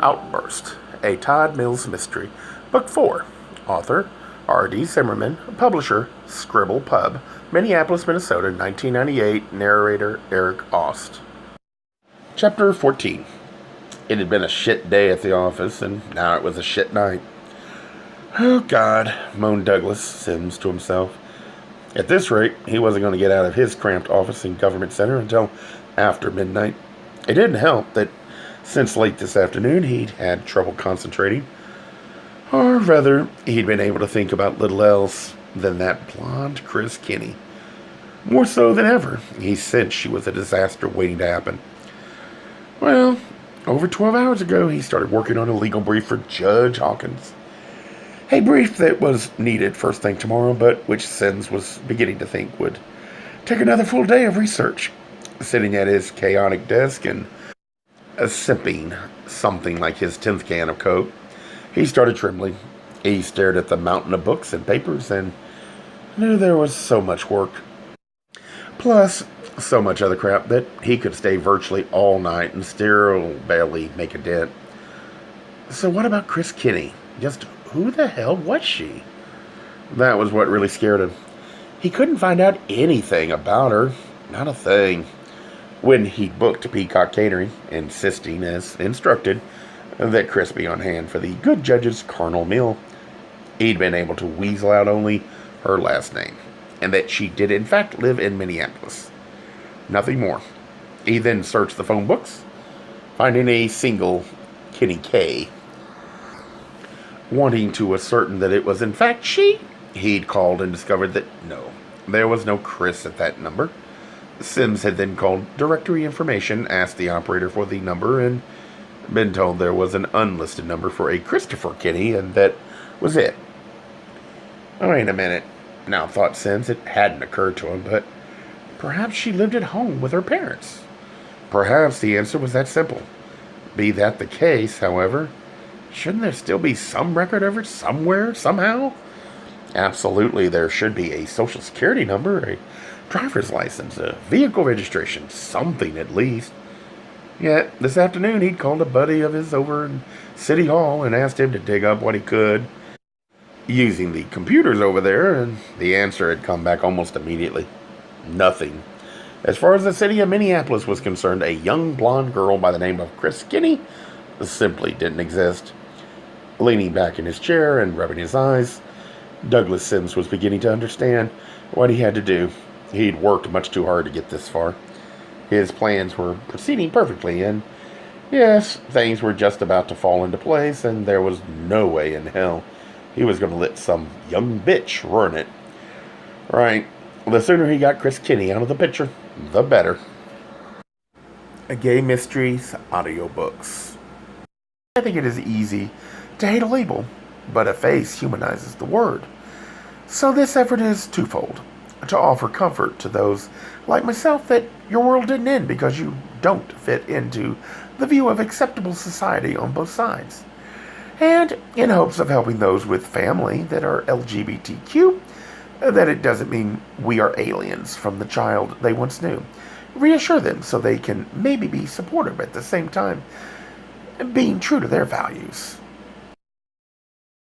Outburst, a Todd Mills mystery. Book 4. Author, R.D. Zimmerman. Publisher, Scribble Pub. Minneapolis, Minnesota, 1998. Narrator, Eric Aust. Chapter 14. It had been a shit day at the office, and now it was a shit night. "Oh, God," moaned Douglas Sims to himself. At this rate, he wasn't going to get out of his cramped office in Government Center until after midnight. It didn't help that since late this afternoon he'd had trouble concentrating. Or rather, he'd been able to think about little else than that blonde Chris Kinney. More so than ever, he sensed she was a disaster waiting to happen. Well, over 12 hours ago, he started working on a legal brief for Judge Hawkins. A brief that was needed first thing tomorrow, but which Sims was beginning to think would take another full day of research. Sitting at his chaotic desk and sipping something like his 10th can of Coke, he started trembling. He stared at the mountain of books and papers and knew there was so much work. Plus, so much other crap that he could stay virtually all night and still barely make a dent. So what about Chris Kinney? Just who the hell was she? That was what really scared him. He couldn't find out anything about her. Not a thing. When he booked Peacock Catering, insisting, as instructed, that Chris be on hand for the good judge's carnal meal, he'd been able to weasel out only her last name, and that she did in fact live in Minneapolis. Nothing more. He then searched the phone books, finding a single Kinney K. Wanting to ascertain that it was in fact she, he'd called and discovered that no, there was no Chris at that number. Sims had then called directory information, asked the operator for the number, and been told there was an unlisted number for a Christopher Kinney, and that was it. Wait a minute, now thought Sims. It hadn't occurred to him, but perhaps she lived at home with her parents. Perhaps the answer was that simple. Be that the case, however, shouldn't there still be some record of her somewhere, somehow? Absolutely, there should be a social security number, a driver's license, a vehicle registration, something at least. Yet, this afternoon he'd called a buddy of his over in City Hall and asked him to dig up what he could using the computers over there, and the answer had come back almost immediately. Nothing. As far as the city of Minneapolis was concerned, a young blonde girl by the name of Chris Kinney simply didn't exist. Leaning back in his chair and rubbing his eyes, Douglas Sims was beginning to understand what he had to do. He'd worked much too hard to get this far. His plans were proceeding perfectly, and yes, things were just about to fall into place, and there was no way in hell he was going to let some young bitch ruin it. Right, the sooner he got Chris Kinney out of the picture, the better. A Gay Mysteries audiobooks. I think it is easy to hate a label, but a face humanizes the word. So this effort is twofold. To offer comfort to those like myself that your world didn't end because you don't fit into the view of acceptable society on both sides. And in hopes of helping those with family that are LGBTQ, that it doesn't mean we are aliens from the child they once knew. Reassure them so they can maybe be supportive at the same time, being true to their values.